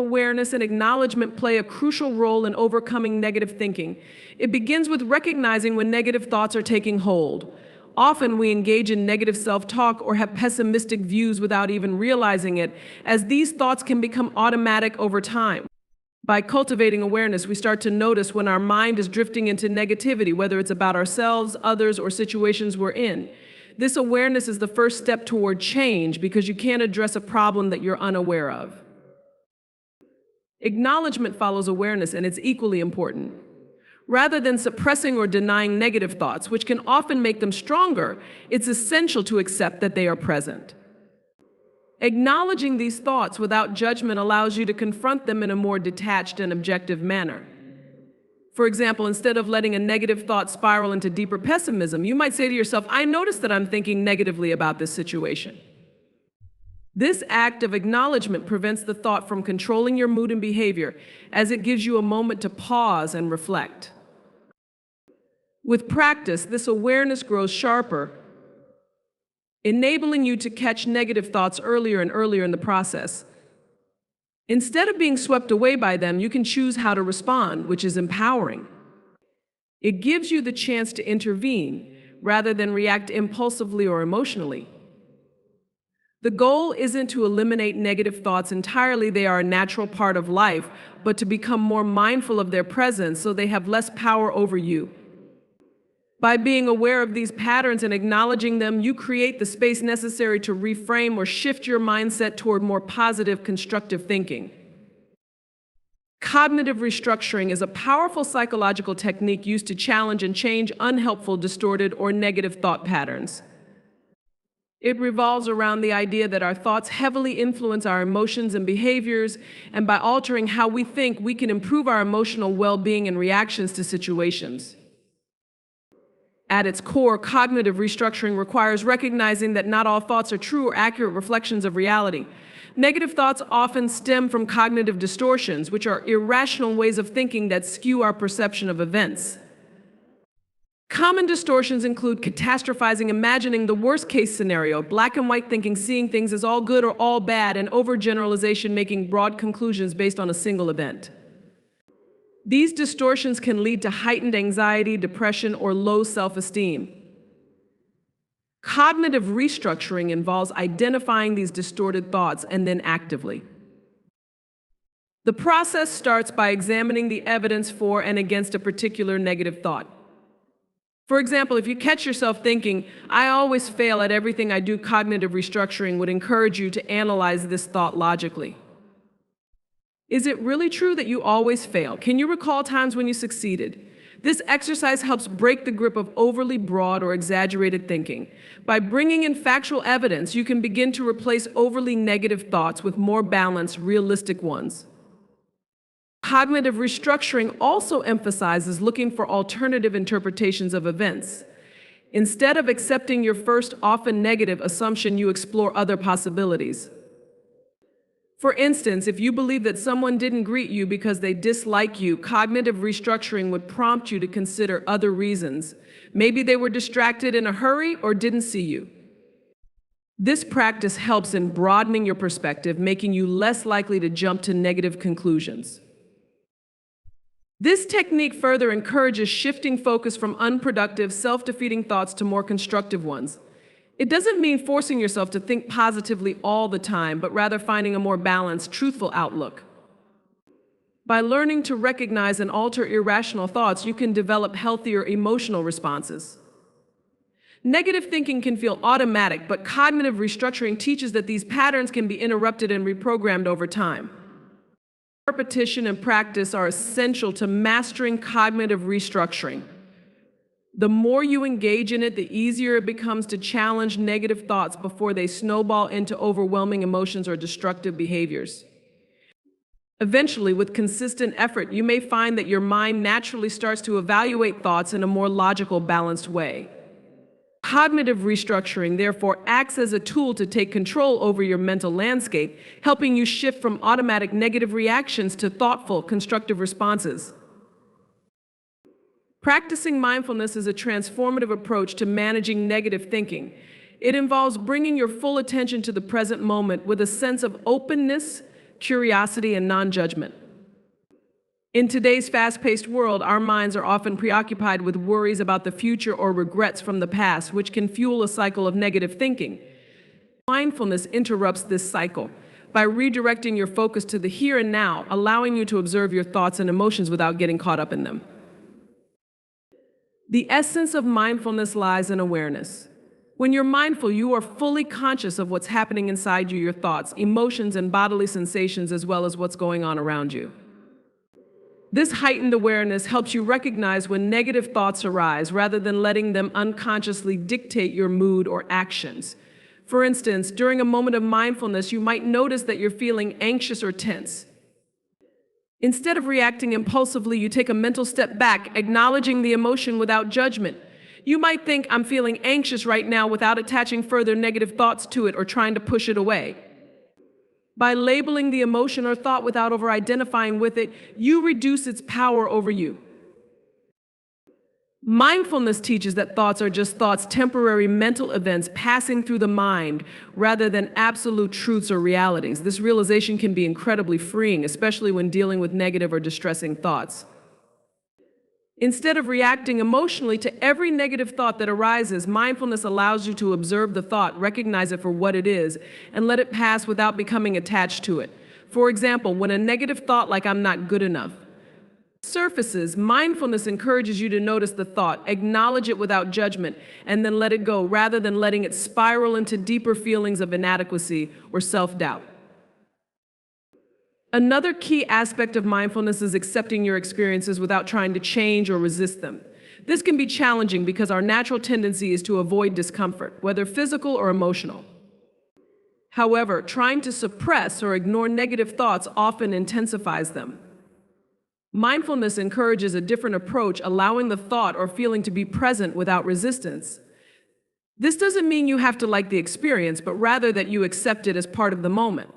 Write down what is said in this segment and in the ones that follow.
Awareness and acknowledgement play a crucial role in overcoming negative thinking. It begins with recognizing when negative thoughts are taking hold. Often we engage in negative self-talk or have pessimistic views without even realizing it, as these thoughts can become automatic over time. By cultivating awareness, we start to notice when our mind is drifting into negativity, whether it's about ourselves, others, or situations we're in. This awareness is the first step toward change because you can't address a problem that you're unaware of. Acknowledgement follows awareness, and it's equally important. Rather than suppressing or denying negative thoughts, which can often make them stronger, it's essential to accept that they are present. Acknowledging these thoughts without judgment allows you to confront them in a more detached and objective manner. For example, instead of letting a negative thought spiral into deeper pessimism, you might say to yourself, "I notice that I'm thinking negatively about this situation." This act of acknowledgement prevents the thought from controlling your mood and behavior, as it gives you a moment to pause and reflect. With practice, this awareness grows sharper, enabling you to catch negative thoughts earlier and earlier in the process. Instead of being swept away by them, you can choose how to respond, which is empowering. It gives you the chance to intervene rather than react impulsively or emotionally. The goal isn't to eliminate negative thoughts entirely, they are a natural part of life, but to become more mindful of their presence so they have less power over you. By being aware of these patterns and acknowledging them, you create the space necessary to reframe or shift your mindset toward more positive, constructive thinking. Cognitive restructuring is a powerful psychological technique used to challenge and change unhelpful, distorted, or negative thought patterns. It revolves around the idea that our thoughts heavily influence our emotions and behaviors, and by altering how we think, we can improve our emotional well-being and reactions to situations. At its core, cognitive restructuring requires recognizing that not all thoughts are true or accurate reflections of reality. Negative thoughts often stem from cognitive distortions, which are irrational ways of thinking that skew our perception of events. Common distortions include catastrophizing, imagining the worst-case scenario, black and white thinking, seeing things as all good or all bad, and overgeneralization, making broad conclusions based on a single event. These distortions can lead to heightened anxiety, depression, or low self-esteem. Cognitive restructuring involves identifying these distorted thoughts and then actively. The process starts by examining the evidence for and against a particular negative thought. For example, if you catch yourself thinking, "I always fail at everything I do," cognitive restructuring would encourage you to analyze this thought logically. Is it really true that you always fail? Can you recall times when you succeeded? This exercise helps break the grip of overly broad or exaggerated thinking. By bringing in factual evidence, you can begin to replace overly negative thoughts with more balanced, realistic ones. Cognitive restructuring also emphasizes looking for alternative interpretations of events. Instead of accepting your first, often negative assumption, you explore other possibilities. For instance, if you believe that someone didn't greet you because they dislike you, cognitive restructuring would prompt you to consider other reasons. Maybe they were distracted in a hurry or didn't see you. This practice helps in broadening your perspective, making you less likely to jump to negative conclusions. This technique further encourages shifting focus from unproductive, self-defeating thoughts to more constructive ones. It doesn't mean forcing yourself to think positively all the time, but rather finding a more balanced, truthful outlook. By learning to recognize and alter irrational thoughts, you can develop healthier emotional responses. Negative thinking can feel automatic, but cognitive restructuring teaches that these patterns can be interrupted and reprogrammed over time. Repetition and practice are essential to mastering cognitive restructuring. The more you engage in it, the easier it becomes to challenge negative thoughts before they snowball into overwhelming emotions or destructive behaviors. Eventually, with consistent effort, you may find that your mind naturally starts to evaluate thoughts in a more logical, balanced way. Cognitive restructuring, therefore, acts as a tool to take control over your mental landscape, helping you shift from automatic negative reactions to thoughtful, constructive responses. Practicing mindfulness is a transformative approach to managing negative thinking. It involves bringing your full attention to the present moment with a sense of openness, curiosity, and non-judgment. In today's fast-paced world, our minds are often preoccupied with worries about the future or regrets from the past, which can fuel a cycle of negative thinking. Mindfulness interrupts this cycle by redirecting your focus to the here and now, allowing you to observe your thoughts and emotions without getting caught up in them. The essence of mindfulness lies in awareness. When you're mindful, you are fully conscious of what's happening inside you, your thoughts, emotions, and bodily sensations, as well as what's going on around you. This heightened awareness helps you recognize when negative thoughts arise rather than letting them unconsciously dictate your mood or actions. For instance, during a moment of mindfulness, you might notice that you're feeling anxious or tense. Instead of reacting impulsively, you take a mental step back, acknowledging the emotion without judgment. You might think, "I'm feeling anxious right now," without attaching further negative thoughts to it or trying to push it away. By labeling the emotion or thought without over-identifying with it, you reduce its power over you. Mindfulness teaches that thoughts are just thoughts, temporary mental events passing through the mind, rather than absolute truths or realities. This realization can be incredibly freeing, especially when dealing with negative or distressing thoughts. Instead of reacting emotionally to every negative thought that arises, mindfulness allows you to observe the thought, recognize it for what it is, and let it pass without becoming attached to it. For example, when a negative thought like "I'm not good enough" surfaces, mindfulness encourages you to notice the thought, acknowledge it without judgment, and then let it go, rather than letting it spiral into deeper feelings of inadequacy or self-doubt. Another key aspect of mindfulness is accepting your experiences without trying to change or resist them. This can be challenging because our natural tendency is to avoid discomfort, whether physical or emotional. However, trying to suppress or ignore negative thoughts often intensifies them. Mindfulness encourages a different approach, allowing the thought or feeling to be present without resistance. This doesn't mean you have to like the experience, but rather that you accept it as part of the moment.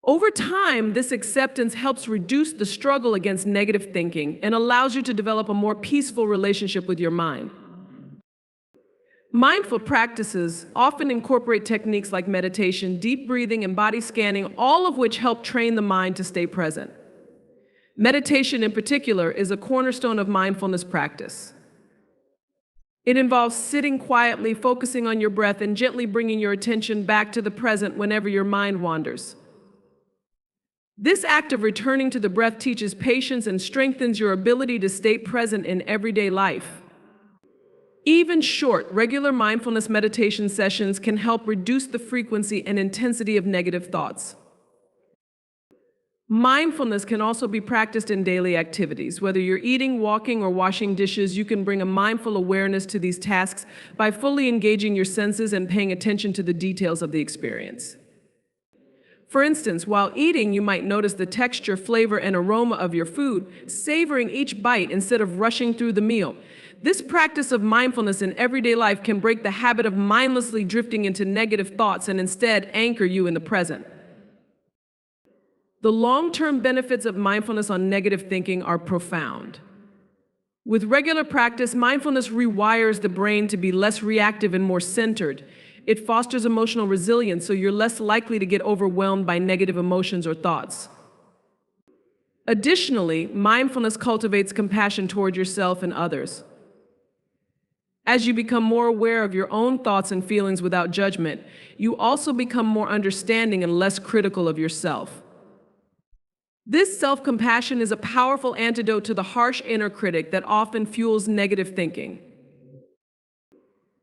Over time, this acceptance helps reduce the struggle against negative thinking and allows you to develop a more peaceful relationship with your mind. Mindful practices often incorporate techniques like meditation, deep breathing, and body scanning, all of which help train the mind to stay present. Meditation, in particular, is a cornerstone of mindfulness practice. It involves sitting quietly, focusing on your breath, and gently bringing your attention back to the present whenever your mind wanders. This act of returning to the breath teaches patience and strengthens your ability to stay present in everyday life. Even short, regular mindfulness meditation sessions can help reduce the frequency and intensity of negative thoughts. Mindfulness can also be practiced in daily activities. Whether you're eating, walking, or washing dishes, you can bring a mindful awareness to these tasks by fully engaging your senses and paying attention to the details of the experience. For instance, while eating, you might notice the texture, flavor, and aroma of your food, savoring each bite instead of rushing through the meal. This practice of mindfulness in everyday life can break the habit of mindlessly drifting into negative thoughts and instead anchor you in the present. The long-term benefits of mindfulness on negative thinking are profound. With regular practice, mindfulness rewires the brain to be less reactive and more centered. It fosters emotional resilience, so you're less likely to get overwhelmed by negative emotions or thoughts. Additionally, mindfulness cultivates compassion toward yourself and others. As you become more aware of your own thoughts and feelings without judgment, you also become more understanding and less critical of yourself. This self-compassion is a powerful antidote to the harsh inner critic that often fuels negative thinking.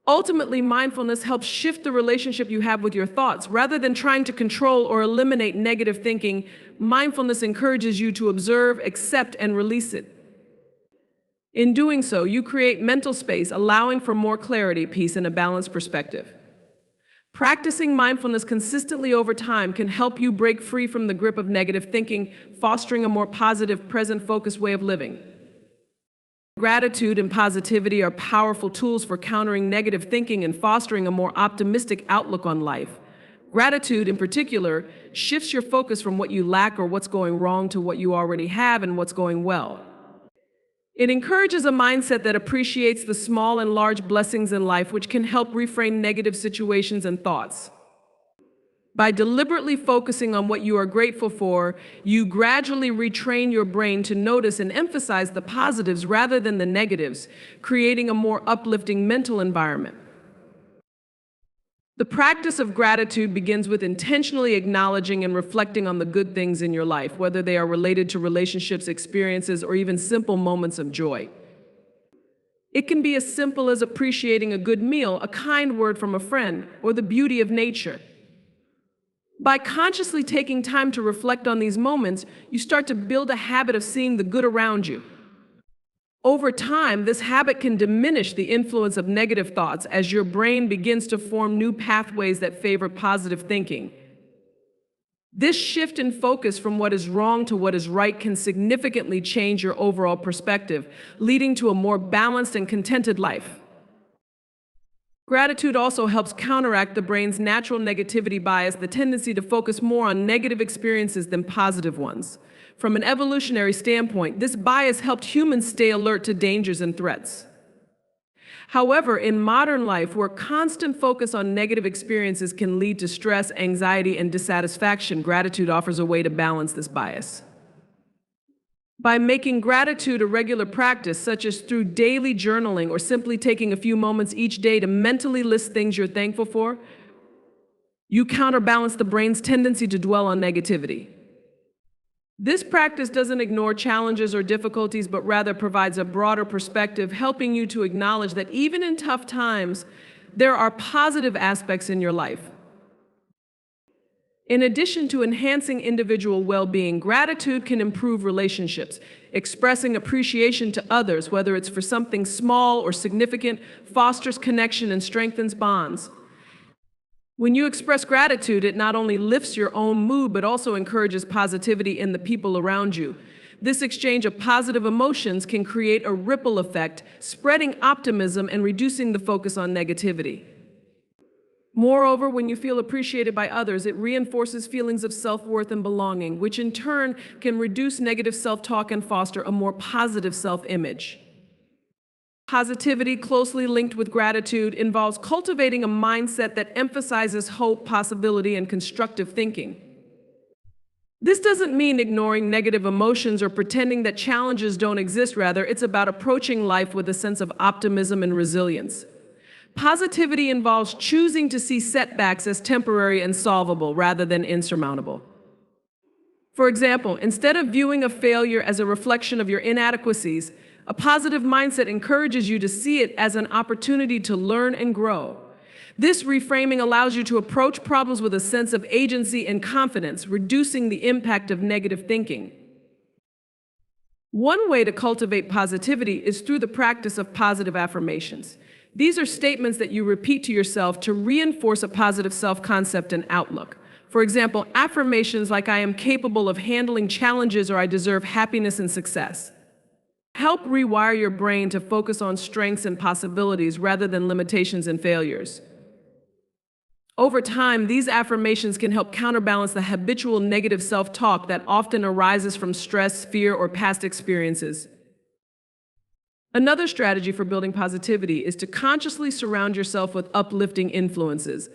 Ultimately, mindfulness helps shift the relationship you have with your thoughts. Rather than trying to control or eliminate negative thinking, mindfulness encourages you to observe, accept, and release it. In doing so, you create mental space, allowing for more clarity, peace, and a balanced perspective. Practicing mindfulness consistently over time can help you break free from the grip of negative thinking, fostering a more positive, present-focused way of living. Gratitude and positivity are powerful tools for countering negative thinking and fostering a more optimistic outlook on life. Gratitude, in particular, shifts your focus from what you lack or what's going wrong to what you already have and what's going well. It encourages a mindset that appreciates the small and large blessings in life, which can help reframe negative situations and thoughts. By deliberately focusing on what you are grateful for, you gradually retrain your brain to notice and emphasize the positives rather than the negatives, creating a more uplifting mental environment. The practice of gratitude begins with intentionally acknowledging and reflecting on the good things in your life, whether they are related to relationships, experiences, or even simple moments of joy. It can be as simple as appreciating a good meal, a kind word from a friend, or the beauty of nature. By consciously taking time to reflect on these moments, you start to build a habit of seeing the good around you. Over time, this habit can diminish the influence of negative thoughts as your brain begins to form new pathways that favor positive thinking. This shift in focus from what is wrong to what is right can significantly change your overall perspective, leading to a more balanced and contented life. Gratitude also helps counteract the brain's natural negativity bias, the tendency to focus more on negative experiences than positive ones. From an evolutionary standpoint, this bias helped humans stay alert to dangers and threats. However, in modern life, where constant focus on negative experiences can lead to stress, anxiety, and dissatisfaction, gratitude offers a way to balance this bias. By making gratitude a regular practice, such as through daily journaling or simply taking a few moments each day to mentally list things you're thankful for, you counterbalance the brain's tendency to dwell on negativity. This practice doesn't ignore challenges or difficulties, but rather provides a broader perspective, helping you to acknowledge that even in tough times, there are positive aspects in your life. In addition to enhancing individual well-being, gratitude can improve relationships. Expressing appreciation to others, whether it's for something small or significant, fosters connection and strengthens bonds. When you express gratitude, it not only lifts your own mood, but also encourages positivity in the people around you. This exchange of positive emotions can create a ripple effect, spreading optimism and reducing the focus on negativity. Moreover, when you feel appreciated by others, it reinforces feelings of self-worth and belonging, which in turn can reduce negative self-talk and foster a more positive self-image. Positivity, closely linked with gratitude, involves cultivating a mindset that emphasizes hope, possibility, and constructive thinking. This doesn't mean ignoring negative emotions or pretending that challenges don't exist. Rather, it's about approaching life with a sense of optimism and resilience. Positivity involves choosing to see setbacks as temporary and solvable rather than insurmountable. For example, instead of viewing a failure as a reflection of your inadequacies, a positive mindset encourages you to see it as an opportunity to learn and grow. This reframing allows you to approach problems with a sense of agency and confidence, reducing the impact of negative thinking. One way to cultivate positivity is through the practice of positive affirmations. These are statements that you repeat to yourself to reinforce a positive self-concept and outlook. For example, affirmations like "I am capable of handling challenges" or "I deserve happiness and success" help rewire your brain to focus on strengths and possibilities rather than limitations and failures. Over time, these affirmations can help counterbalance the habitual negative self-talk that often arises from stress, fear, or past experiences. Another strategy for building positivity is to consciously surround yourself with uplifting influences.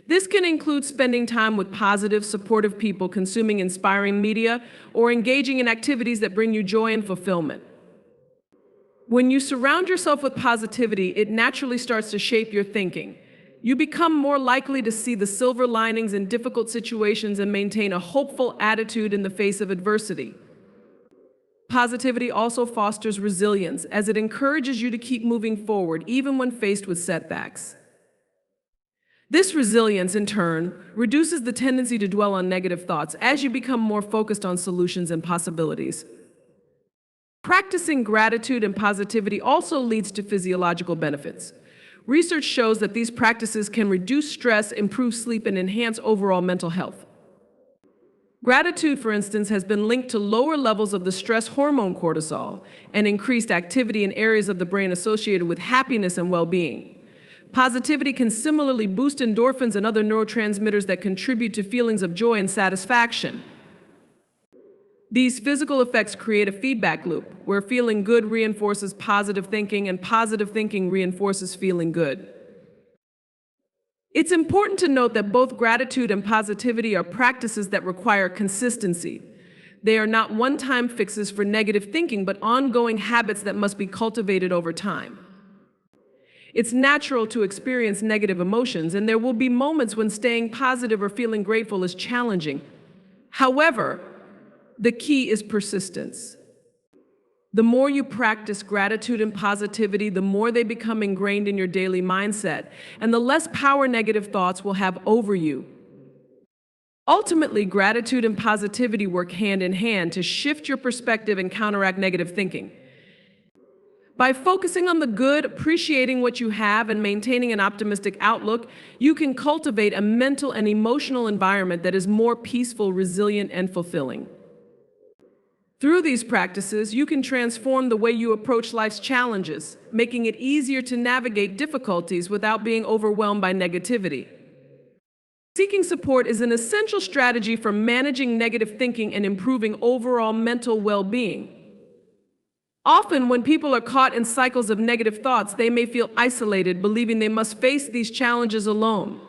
This can include spending time with positive, supportive people, consuming inspiring media, or engaging in activities that bring you joy and fulfillment. When you surround yourself with positivity, it naturally starts to shape your thinking. You become more likely to see the silver linings in difficult situations and maintain a hopeful attitude in the face of adversity. Positivity also fosters resilience, as it encourages you to keep moving forward even when faced with setbacks. This resilience, in turn, reduces the tendency to dwell on negative thoughts as you become more focused on solutions and possibilities. Practicing gratitude and positivity also leads to physiological benefits. Research shows that these practices can reduce stress, improve sleep, and enhance overall mental health. Gratitude, for instance, has been linked to lower levels of the stress hormone cortisol and increased activity in areas of the brain associated with happiness and well-being. Positivity can similarly boost endorphins and other neurotransmitters that contribute to feelings of joy and satisfaction. These physical effects create a feedback loop, where feeling good reinforces positive thinking and positive thinking reinforces feeling good. It's important to note that both gratitude and positivity are practices that require consistency. They are not one-time fixes for negative thinking, but ongoing habits that must be cultivated over time. It's natural to experience negative emotions, and there will be moments when staying positive or feeling grateful is challenging. However, the key is persistence. The more you practice gratitude and positivity, the more they become ingrained in your daily mindset, and the less power negative thoughts will have over you. Ultimately, gratitude and positivity work hand in hand to shift your perspective and counteract negative thinking. By focusing on the good, appreciating what you have, and maintaining an optimistic outlook, you can cultivate a mental and emotional environment that is more peaceful, resilient, and fulfilling. Through these practices, you can transform the way you approach life's challenges, making it easier to navigate difficulties without being overwhelmed by negativity. Seeking support is an essential strategy for managing negative thinking and improving overall mental well-being. Often, when people are caught in cycles of negative thoughts, they may feel isolated, believing they must face these challenges alone.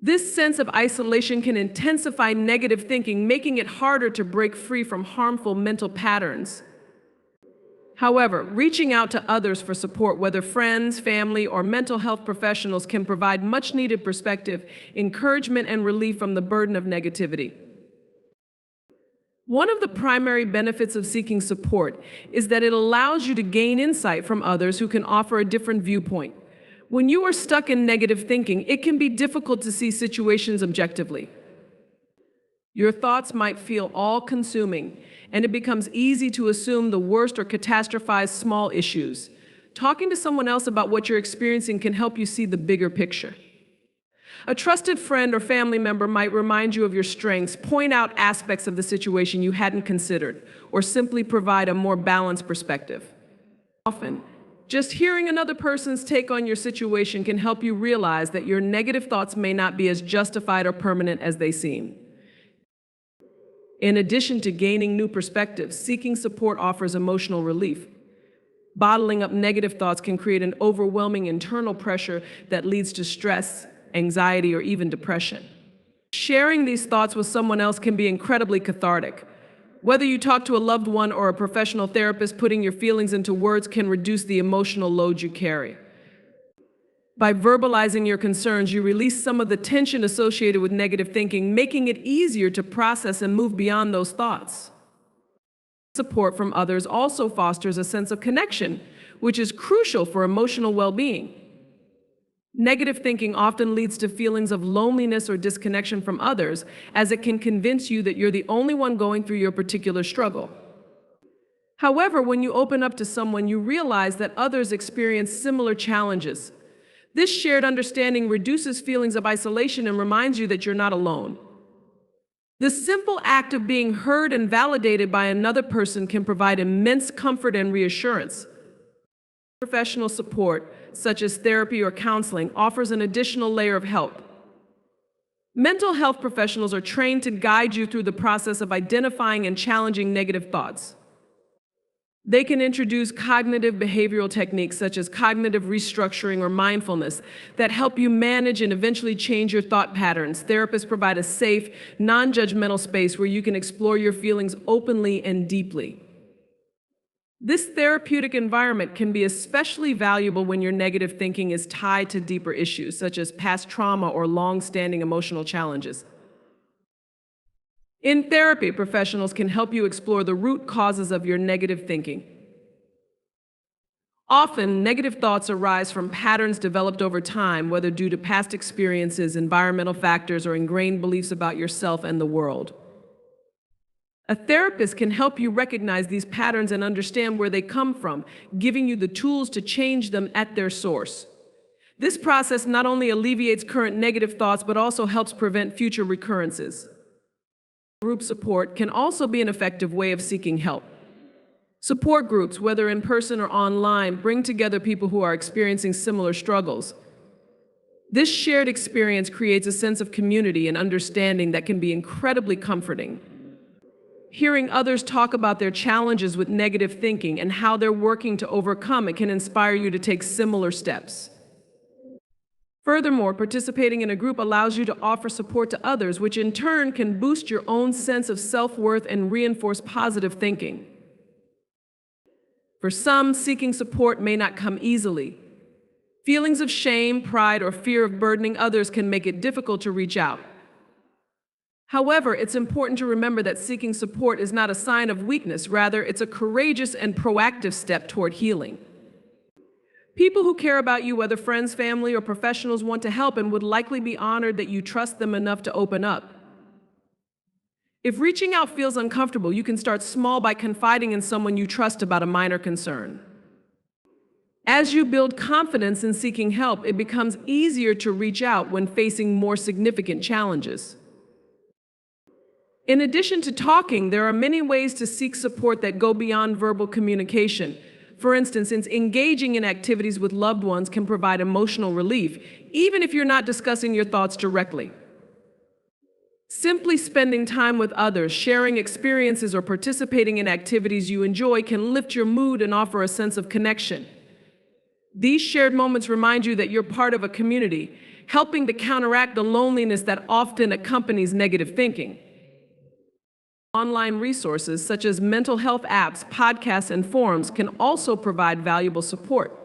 This sense of isolation can intensify negative thinking, making it harder to break free from harmful mental patterns. However, reaching out to others for support, whether friends, family, or mental health professionals, can provide much-needed perspective, encouragement, and relief from the burden of negativity. One of the primary benefits of seeking support is that it allows you to gain insight from others who can offer a different viewpoint. When you are stuck in negative thinking, it can be difficult to see situations objectively. Your thoughts might feel all-consuming, and it becomes easy to assume the worst or catastrophize small issues. Talking to someone else about what you're experiencing can help you see the bigger picture. A trusted friend or family member might remind you of your strengths, point out aspects of the situation you hadn't considered, or simply provide a more balanced perspective. Often, just hearing another person's take on your situation can help you realize that your negative thoughts may not be as justified or permanent as they seem. In addition to gaining new perspectives, seeking support offers emotional relief. Bottling up negative thoughts can create an overwhelming internal pressure that leads to stress, anxiety, or even depression. Sharing these thoughts with someone else can be incredibly cathartic. Whether you talk to a loved one or a professional therapist, putting your feelings into words can reduce the emotional load you carry. By verbalizing your concerns, you release some of the tension associated with negative thinking, making it easier to process and move beyond those thoughts. Support from others also fosters a sense of connection, which is crucial for emotional well-being. Negative thinking often leads to feelings of loneliness or disconnection from others, as it can convince you that you're the only one going through your particular struggle. However, when you open up to someone, you realize that others experience similar challenges. This shared understanding reduces feelings of isolation and reminds you that you're not alone. The simple act of being heard and validated by another person can provide immense comfort and reassurance. Professional support, such as therapy or counseling, offers an additional layer of help. Mental health professionals are trained to guide you through the process of identifying and challenging negative thoughts. They can introduce cognitive behavioral techniques such as cognitive restructuring or mindfulness that help you manage and eventually change your thought patterns. Therapists provide a safe, non-judgmental space where you can explore your feelings openly and deeply. This therapeutic environment can be especially valuable when your negative thinking is tied to deeper issues, such as past trauma or long-standing emotional challenges. In therapy, professionals can help you explore the root causes of your negative thinking. Often, negative thoughts arise from patterns developed over time, whether due to past experiences, environmental factors, or ingrained beliefs about yourself and the world. A therapist can help you recognize these patterns and understand where they come from, giving you the tools to change them at their source. This process not only alleviates current negative thoughts, but also helps prevent future recurrences. Group support can also be an effective way of seeking help. Support groups, whether in person or online, bring together people who are experiencing similar struggles. This shared experience creates a sense of community and understanding that can be incredibly comforting. Hearing others talk about their challenges with negative thinking and how they're working to overcome it can inspire you to take similar steps. Furthermore, participating in a group allows you to offer support to others, which in turn can boost your own sense of self-worth and reinforce positive thinking. For some, seeking support may not come easily. Feelings of shame, pride, or fear of burdening others can make it difficult to reach out. However, it's important to remember that seeking support is not a sign of weakness. Rather, it's a courageous and proactive step toward healing. People who care about you, whether friends, family, or professionals, want to help and would likely be honored that you trust them enough to open up. If reaching out feels uncomfortable, you can start small by confiding in someone you trust about a minor concern. As you build confidence in seeking help, it becomes easier to reach out when facing more significant challenges. In addition to talking, there are many ways to seek support that go beyond verbal communication. For instance, engaging in activities with loved ones can provide emotional relief, even if you're not discussing your thoughts directly. Simply spending time with others, sharing experiences, or participating in activities you enjoy can lift your mood and offer a sense of connection. These shared moments remind you that you're part of a community, helping to counteract the loneliness that often accompanies negative thinking. Online resources such as mental health apps, podcasts, and forums can also provide valuable support.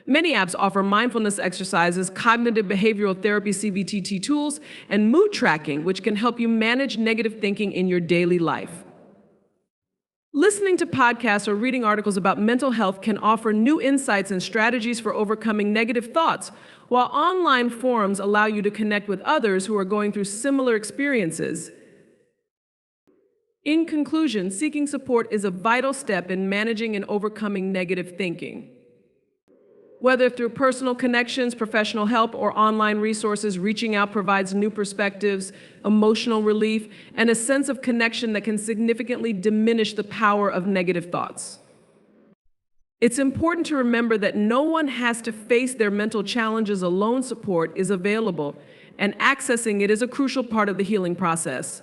Many apps offer mindfulness exercises, cognitive behavioral therapy (CBT) tools, and mood tracking, which can help you manage negative thinking in your daily life. Listening to podcasts or reading articles about mental health can offer new insights and strategies for overcoming negative thoughts, while online forums allow you to connect with others who are going through similar experiences. In conclusion, seeking support is a vital step in managing and overcoming negative thinking. Whether through personal connections, professional help, or online resources, reaching out provides new perspectives, emotional relief, and a sense of connection that can significantly diminish the power of negative thoughts. It's important to remember that no one has to face their mental challenges alone. Support is available, and accessing it is a crucial part of the healing process.